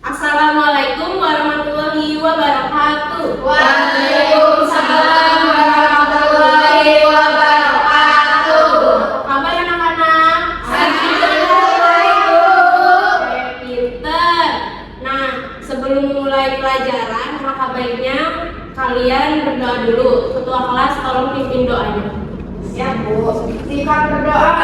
Assalamualaikum warahmatullahi wabarakatuh. Waalaikumsalam warahmatullahi wabarakatuh. Kabar anak-anak? Alhamdulillah, Ibu. Pinter. Nah, sebelum mulai pelajaran, maka baiknya kalian berdoa dulu. Ketua kelas tolong pimpin doanya. Siap, Bu. Sifat berdoa.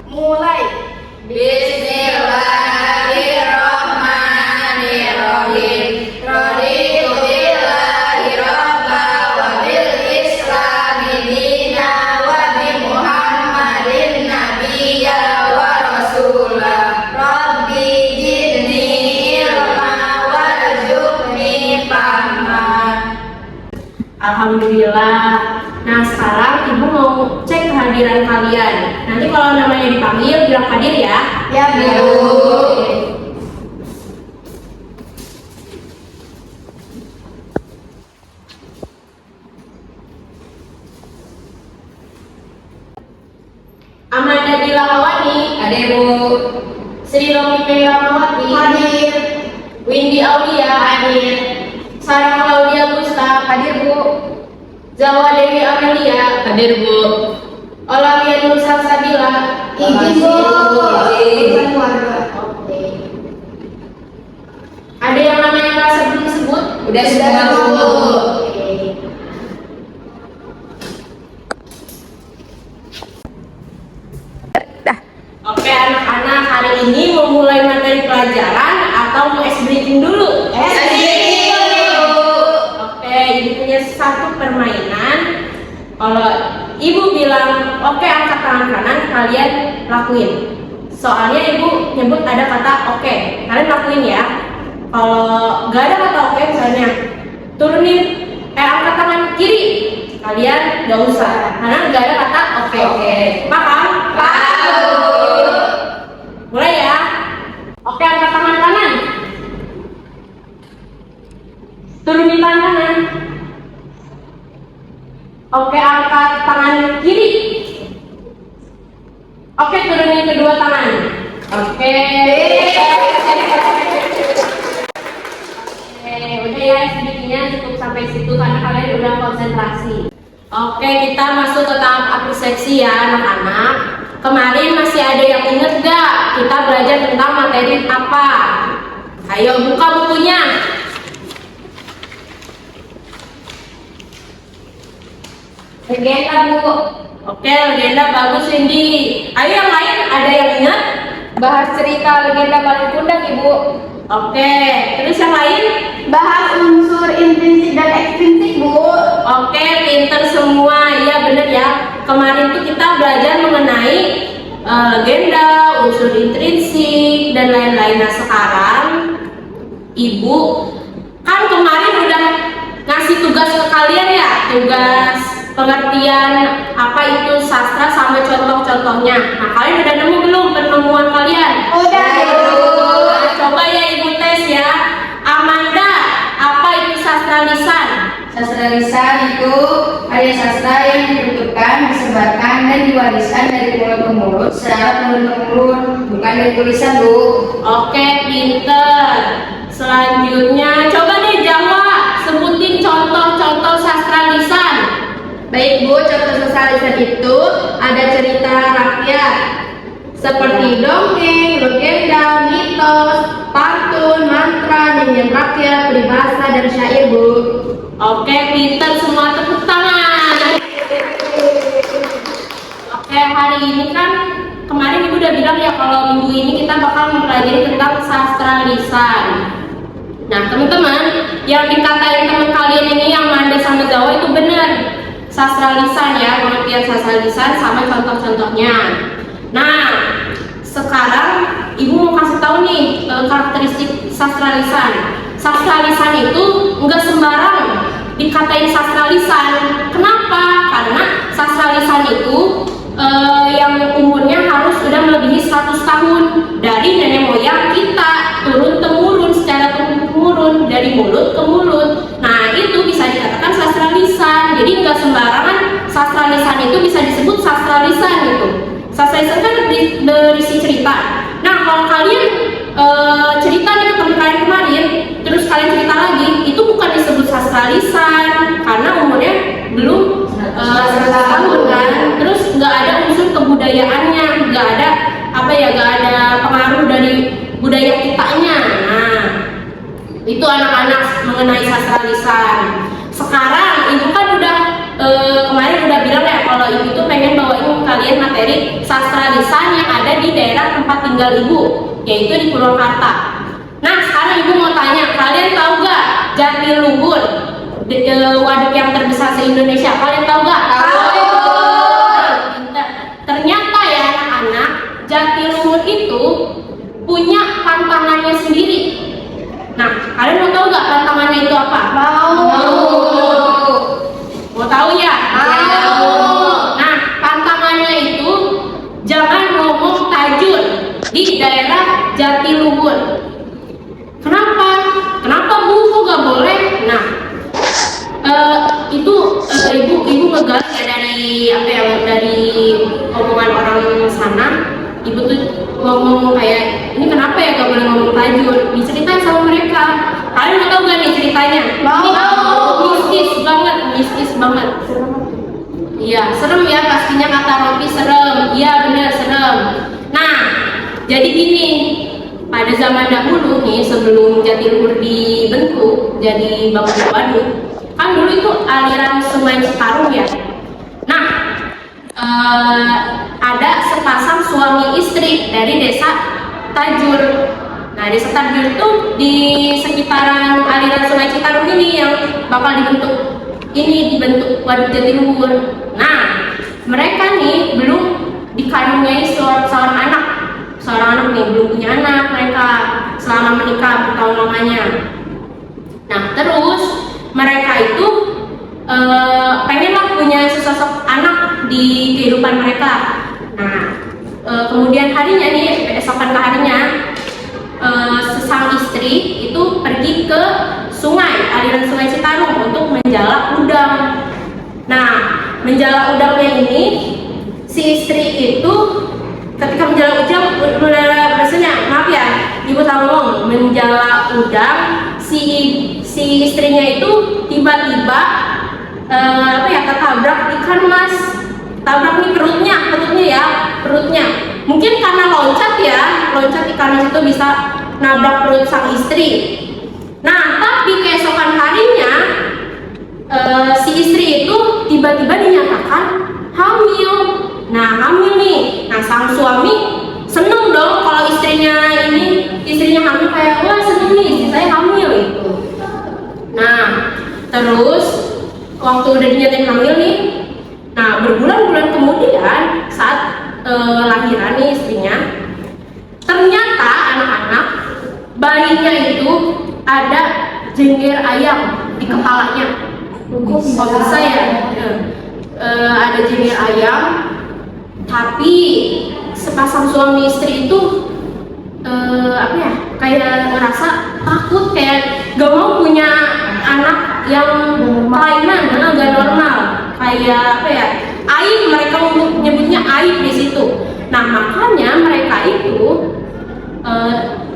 Mulai. Bismillahirrahmanirrahim. Raditu billahi rabba wa bil islami dina wa bi Muhammadin nabiyya wa rasula. Rabbi zidni ilma warzuqni fahma. Alhamdulillah. Nah, sekarang Ibu mau cek kehadiran kalian. Nanti kalau namanya dipanggil, bilang hadir ya. Ya, Bu. Oke. Amanda Dilawani, Hadir, Bu. Sri Romi Ramawati, Hadir. Windy Aulia, Hadir. Sarah Claudia Gusta, Hadir, Bu. Zawa Dewi Amelia, Hadir, Bu. Olavia Nur Salsabila, Izin, Bu. Izin keluarga. Oke. Ada yang namanya merasa belum disebut? Udah semua, Bu. Oke. Oke anak-anak, hari ini mau mulai materi pelajaran atau mau ice breaking dulu? Oke, Ibu punya satu permainan. Kalau Ibu bilang oke angkat tangan kanan, kalian lakuin. Soalnya Ibu nyebut ada kata oke, kalian lakuin ya. Kalau nggak ada kata oke, misalnya turunin angkat tangan kiri, kalian nggak usah, karena nggak ada kata oke. Oke. Paham? Mulai ya. Oke, angkat tangan kanan. Turunin tangan kanan. Oke, angkat tangan kiri. Oke, turunin kedua tangan. Oke. Udah ya, sedikitnya cukup sampai situ karena kalian udah konsentrasi. Oke, kita masuk ke tahap apresiasi ya anak-anak. Kemarin masih ada yang inget gak kita belajar tentang materi apa? Ayo buka bukunya. Legenda, Bu. Oke, legenda bagus Cindy. Ayo yang lain ada yang ingat? Bahas cerita legenda paling kundang, Ibu. Oke, terus yang lain? Bahas unsur intrinsik dan ekstrinsik, Bu. Oke, pinter semua. Iya bener ya. Kemarin tuh kita belajar mengenai legenda, unsur intrinsik dan lain-lain. Nah sekarang Ibu kan kemarin udah ngasih tugas ke kalian ya, tugas pengertian apa itu sastra sama contoh-contohnya. Nah kalian udah nemu belum penemuan kalian? Udah, Bu. Nah, coba ya Ibu tes ya. Amanda, apa itu sastra lisan? Sastra lisan itu karya sastra yang ditentukan, disebarkan, dan diwariskan dari mulut ke mulut secara turun-temurun, bukan dari tulisan, Bu. Oke, pinter. Selanjutnya, coba deh Jawa, sebutin contoh-contoh sastra lisan. Baik, Bu, contoh sastra lisan itu ada cerita rakyat seperti dongeng, legenda, mitos, pantun, mantra, nyanyian rakyat, peribahasa, dan syair, Bu. Oke, pinter semua, tepuk tangan. Oke, hari ini kan kemarin Ibu udah bilang ya kalau minggu ini kita bakal mempelajari tentang sastra lisan. Nah, teman-teman, yang dikatain teman kalian ini yang Manda sama Jawa itu benar. Sastra lisan ya, pengertian sastra lisan sama contoh-contohnya. Nah, sekarang Ibu mau kasih tahu nih karakteristik sastra lisan. Sastra lisan itu enggak sembarang dikatain sastra lisan. Kenapa? Karena sastra lisan itu yang umurnya harus sudah melebihi 100 tahun dari nenek moyang kita, turun temurun secara turun dari mulut ke mulut. Nah itu bisa dikatakan sastra lisan. Jadi nggak sembarangan sastra lisan itu bisa disebut sastra lisan gitu. Sastra lisan kan berisi cerita. Nah kalau kalian cerita nih ke teman kalian kemarin, kebudayaannya, nggak ada nggak ada pengaruh dari budaya kitanya. Nah, itu anak-anak mengenai sastra lisan. Sekarang ibu kan udah kemarin udah bilang ya kalau ibu tuh pengen bawain kalian materi sastra lisan yang ada di daerah tempat tinggal ibu, yaitu di Purwakarta. Nah, sekarang ibu mau tanya, kalian tahu gak Jatiluhur, waduk yang terbesar se-Indonesia? Kalian tahu gak? Tahu. Ternyata ya anak-anak, Jatiluhur itu punya pantangannya sendiri. Nah, kalian mau tahu gak pantangannya itu apa? Mau tahu ya? Tahu. Nah, pantangannya itu jangan ngomong tajur di daerah Jatiluhur. Kenapa? Kenapa Bu? Kok gak boleh? Nah, itu ibu ngegali ya dari omongan orang sana. Ibu tuh ngomong kayak ini kenapa ya gak boleh ngomong tajur? Diceritain sama mereka. Kalian mau tahu gak nih ceritanya? Mistis banget. Iya, serem ya pastinya kata Robi, serem. Iya benar serem. Nah, jadi gini. Pada zaman dahulu nih, sebelum Jatiluhur dibentuk jadi bangun waduk, kan dulu itu aliran Sungai Citarum ya. Nah, ada sepasang suami istri dari desa Tajur. Nah, desa Tajur itu di sekitaran aliran Sungai Citarum ini yang bakal dibentuk waduk Jatiluhur. Nah, mereka nih belum dikaruniai seorang anak nih, belum punya anak mereka selama menikah bertahun lamanya. Nah, terus mereka itu pengenlah punya sesosok anak di kehidupan mereka. Nah, kemudian harinya nih, besokan harinya, sesang istri itu pergi ke aliran Sungai Citarum untuk menjala udang. Nah, menjala udangnya ini, si istri itu ketika menjala udang, maksudnya maaf ya, ibu salah ngomong, menjala udang, si istrinya itu tiba-tiba ketabrak ikan mas, tabrak nih perutnya. Mungkin karena loncat ikan mas itu bisa nabrak perut sang istri. Nah, tapi keesokan harinya si istri itu tiba-tiba dinyatakan hamil. Nah, hamil nih. Nah, sang suami seneng dong kalau istrinya hamil, kayak wah seneng nih istri saya hamil itu. Nah, terus waktu udah dinyatain hamil nih, nah berbulan-bulan kemudian saat lahiran nih istrinya, ternyata anak-anak bayinya itu ada jengger ayam di kepalanya. Kok bisa ya? Ada jengger ayam. Tapi sepasang suami istri itu kayak ngerasa takut, kayak gak mau punya anak yang kelainan, gak normal, kayak aib, mereka nyebutnya aib di situ. Nah, makanya mereka itu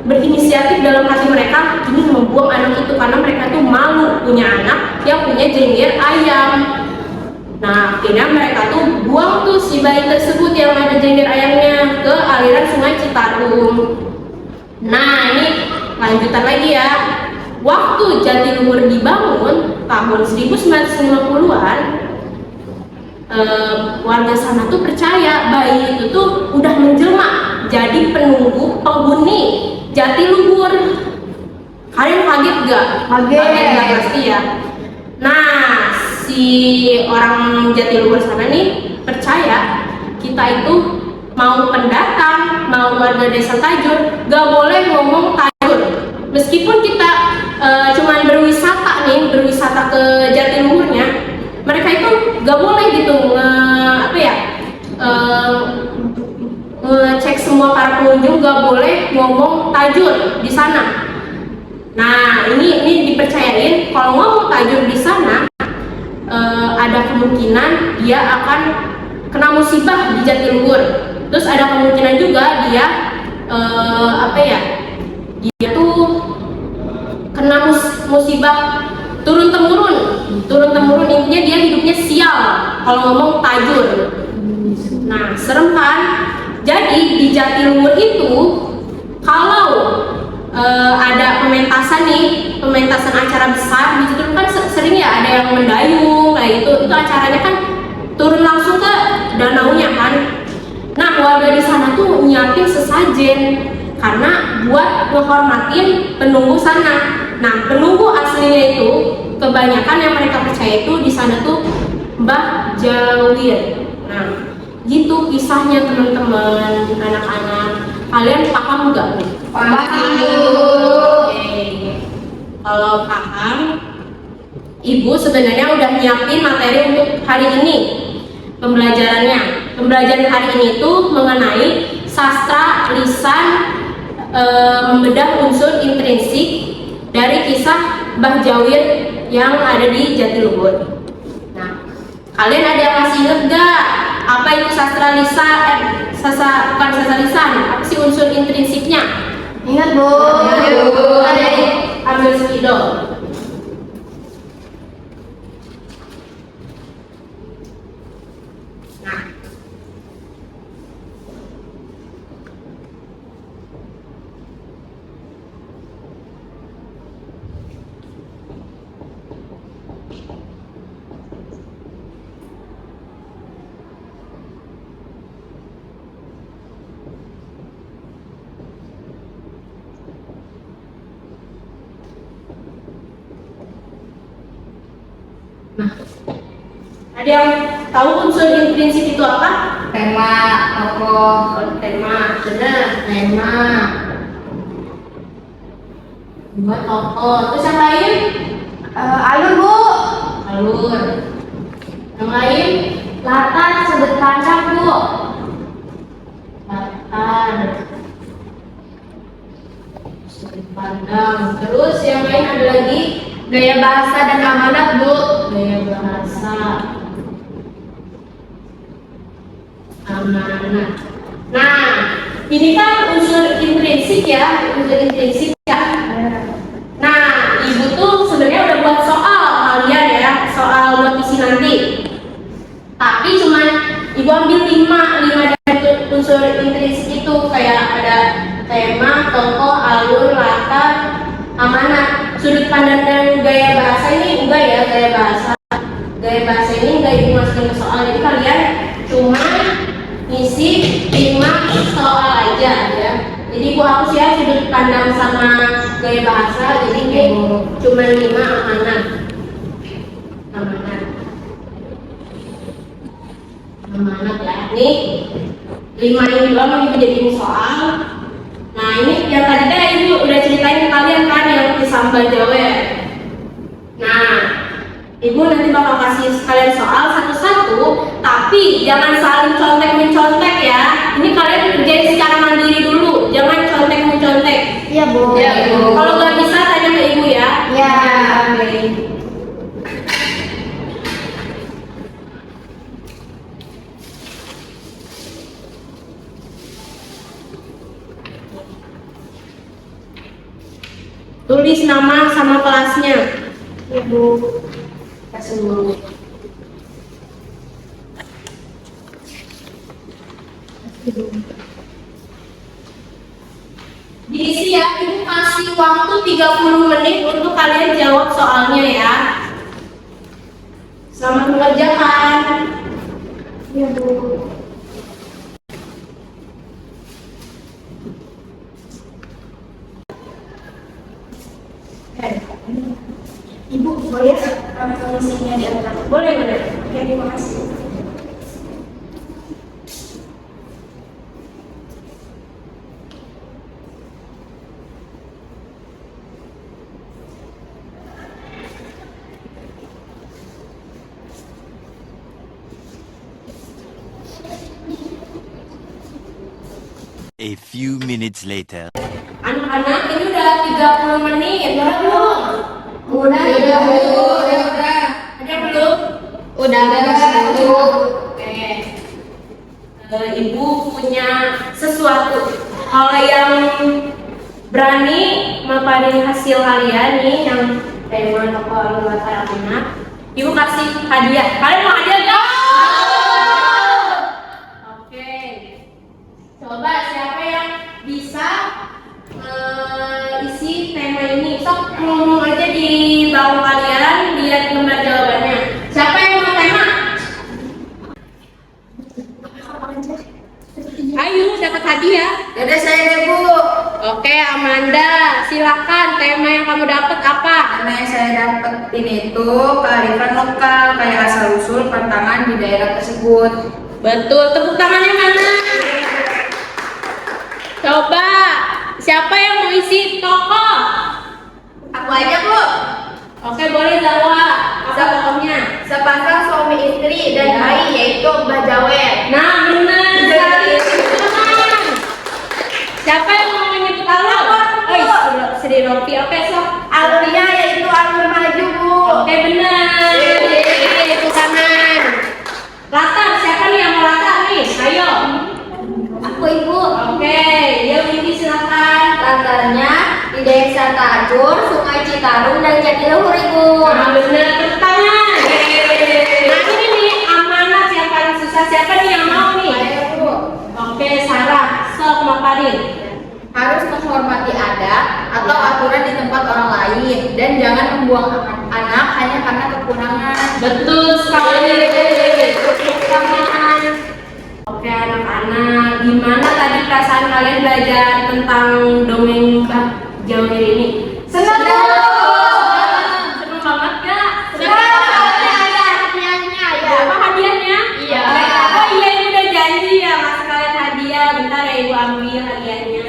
berinisiatif dalam hati mereka ingin membuang anak itu karena mereka tuh malu punya anak yang punya jengger ayam. Nah, akhirnya mereka tuh buang tuh si bayi tersebut yang ada jengger ayamnya ke aliran Sungai Citarum. Nah, ini lanjutan lagi ya. Waktu Jatiluhur dibangun tahun 1950-an, warga sana tuh percaya bayi itu tuh udah menjelma jadi penghuni Jatiluhur. Kalian kaget gak? Kaget pasti ya. Nah, si orang Jatiluhur sana nih percaya kita itu mau pendatang, mau warga desa Tajur, gak boleh ngomong Tajur. Meskipun kita cuman berwisata ke Jatiluhurnya, mereka itu gak boleh gitu ngecek semua para pengunjung, gak boleh ngomong Tajur di sana. Nah, ini dipercayain kalau ngomong Tajur di sana, ada kemungkinan dia akan kena musibah di Jatiluhur. Terus ada kemungkinan juga dia dia tuh kena musibah turun temurun, intinya dia hidupnya sial kalau ngomong Tajur. Nah, serem kan? Jadi di Jatiluhur itu kalau ada pementasan acara besar di situ kan sering ya ada yang mendayung kayak gitu. Itu acaranya kan turun langsung ke danaunya kan. Nah, warga di sana tuh nyiapin sesajen karena buat menghormatin penunggu sana. Nah, penunggu aslinya itu kebanyakan yang mereka percaya itu di sana tuh Mbah Jawir. Nah, gitu kisahnya teman-teman, anak-anak. Kalian paham nggak nih? Paham. Oke. Kalau paham, Ibu sebenarnya udah nyiapin materi untuk hari ini. Pembelajarannya. Pembelajaran hari ini tuh mengenai sastra lisan membedah unsur intrinsik dari kisah Mbah Jawir yang ada di Jatiluhur. Nah, kalian ada yang masih inget gak apa itu sastra lisan? Bukan sastra lisan, apa sih unsur intrinsiknya? Ingat Bu. Ada ambil spidol. Nah, ada yang tahu unsur intrinsik itu apa? Tema, tokoh. Tema, benar, tema. Dua tokoh. Terus yang lain? Alur Bu. Alur. Yang lain? Latar, sudut pandang Bu. Latar. Sudut pandang. Terus yang lain ada lagi? Gaya bahasa dan amanat Bu. Gaya bahasa. Amanat. Nah, ini kan unsur intrinsik ya, unsur intrinsik ya. Nah, Ibu tuh sebenarnya udah buat soal kalian ya, soal buat isi nanti. Tapi cuman Ibu ambil 5 dari unsur intrinsik itu, kayak ada tema, tokoh, alur, latar, amanat. Sudut pandang dan gaya bahasa ini enggak ya, gaya bahasa ini enggak Ibu masukin ke soal. Jadi kalian cuma ngisi 5 soal aja ya. Jadi Ibu hapus ya sudut pandang sama gaya bahasa. Jadi ini cuma 5 amanat. Amanat ya. Nih 5 ini doang mau Ibu jadiin soal. Nah, ini yang tadi kan Ibu udah ceritain ke kalian kan yang kisah Mbah Jawir. Nah, Ibu nanti bakal kasih kalian soal satu-satu, tapi jangan saling contek-mencontek ya. Ini kalian kerjain secara mandiri dulu, jangan contek-mencontek. Iya Bu. Ya, Bu. Kalau nggak bisa tanya ke Ibu ya. Ya. Oke. Tulis nama sama kelasnya. Iya Bu. Kasih dulu. Diisi ya, Ibu kasih waktu 30 menit untuk kalian jawab soalnya ya. Selamat mengerjakan. Iya Bu. Ibu boleh mengisinya di antara. Boleh. Oke, terima kasih. A few minutes later. Anak-anak ini udah 30 menit, udah belum? Udah Bu. Udah. Ada belum? Udah Bu. Oke. Ibu punya sesuatu. Kalau yang berani maparin hasil kalian nih, yang tema, tokoh, latar, amanat, Ibu kasih hadiah. Kalian mau hadiah gak? Coba siapa yang bisa isi tema ini? Sok ngomong aja di bawah kalian, lihat lembar jawabannya. Siapa yang mau tema? Ayo, dapat hadiah. Yaudah saya deh Bu. Oke, Amanda, silakan. Tema yang kamu dapat apa? Karena yang saya dapetin itu kearifan lokal, kayak asal usul pantangan di daerah tersebut. Betul, tepuk tangannya mana? Coba, siapa yang mau isi tokoh? Aku aja Bu. Oke, boleh Zawa. Apa tokohnya? Sepasang suami istri dan Ya. bayi yaitu Mbah Jawer. Nah, benar sekali. Teman. Siapa yang mau menyebut alur? Sri Rofi. Oke, sok. Alurnya yaitu alur maju Bu. Oke, benar. Itu kanan. Latar, siapa nih yang mau latar nih? Ayo. Aku Ibu. Oke, ya Windy silakan. Latarnya di Desa Tajur, Sungai Citarum dan Jatiluhur Ibu. Nah, benar, tepuk tangan. Nah, ini nih amanat yang paling susah. Siapa nih yang mau nih? Ayo Bu. Oke, Sarah, sok maparin. Harus menghormati adat atau aturan di tempat orang lain dan jangan membuang anak hanya karena kekurangan. Betul sekali. Tepuk tangan. Oke, anak-anak, gimana tadi perasaan kalian belajar tentang dongeng Mbah Jawer ini? Senang. Senang banget gak? Ada hadiahnya ya. Apa hadiahnya? Iya. Oh iya, ini udah janji ya ngasih kalian hadiah. Bentar ya Ibu ambil hadiahnya.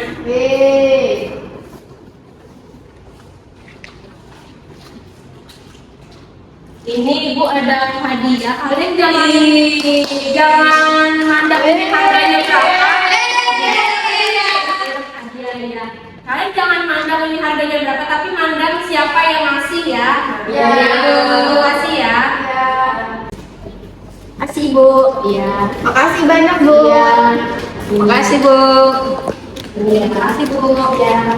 Ini Ibu ada hadiah. Kalian jangan mandang ini harganya berapa. Hadiah ya. Kalian jangan mandang ini harganya berapa, tapi mandang siapa yang ngasih ya. Iya. Terima kasih ya. Makasih Bu. Iya. Makasih banyak Bu. Iya. Makasih Bu. Terima kasih Bu. Ya.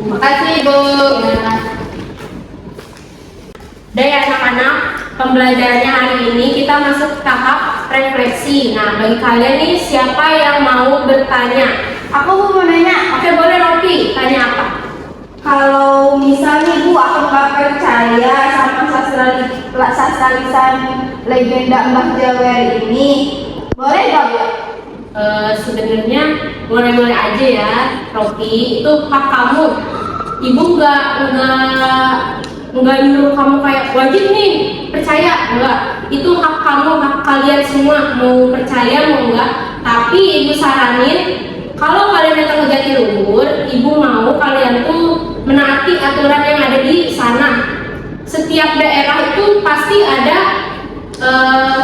Makasih Bu. Ya. Udah ya anak-anak, pembelajarannya hari ini kita masuk tahap refleksi. Nah, bagi kalian nih siapa yang mau bertanya? Aku mau nanya. Oke, boleh Rofi, tanya apa? Kalau misalnya Bu, aku nggak percaya sama sastra lisan legenda Mbah Jawer ini, boleh nggak Bu? Sebenarnya boleh-boleh aja ya, Rofi. Itu hak kamu. Ibu nggak nyuruh kamu kayak wajib nih percaya, enggak. Itu hak kamu, hak kalian semua mau percaya mau enggak. Tapi ibu saranin kalau kalian datang ke Jatiluhur, ibu mau kalian tuh menaati aturan yang ada di sana. Setiap daerah itu pasti ada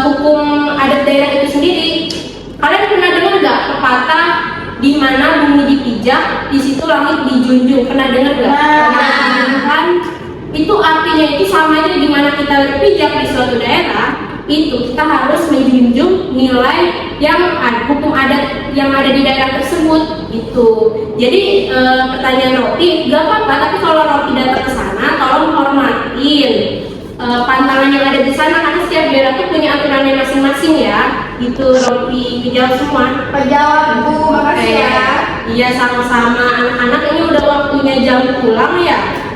hukum adat daerah itu sendiri. Kalian pernah dengar nggak pepatah di mana bumi dipijak, di situ langit dijunjung? Pernah dengar nggak? Pernah. Kan itu artinya itu sama aja di mana kita berpijak di suatu daerah, itu kita harus menjunjung nilai yang hukum adat yang ada di daerah tersebut itu. Jadi pertanyaan Rofi gak apa-apa, tapi kalau Rofi datang ke sana tolong hormatin pantangan yang ada di sana karena setiap daerah tuh punya aturannya masing-masing ya. Gitu Rofi, dijawab semua. Penjawab Bu, makasih ya. Iya sama-sama. Anak-anak ini udah waktunya jam pulang ya.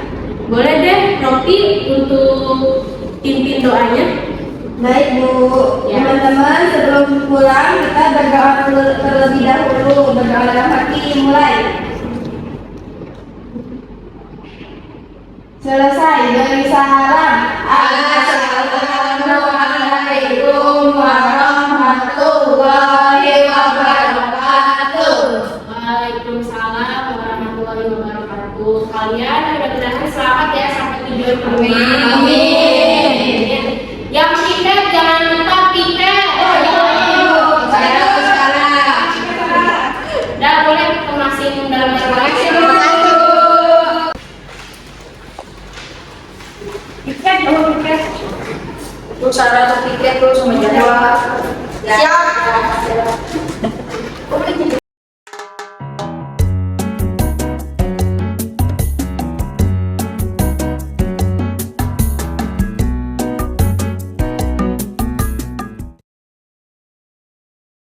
Boleh deh Rofi untuk pimpin doanya. Baik Bu, Ya. teman-teman sebelum pulang kita berdoa terlebih dahulu, berdoa dalam hati mulai. Selesai dari salam. Assalamualaikum warahmatullahi wabarakatuh. Waalaikumsalam warahmatullahi wabarakatuh. Kalian mudah-mudahan selamat ya sampai tujuan ke rumah. Amin. Yang piket jangan lupa piket. Udah boleh kemasin dalam koleksi. Piket dulu, piket. Tuh Sarah tuh piket tuh sama jadwal. Siap.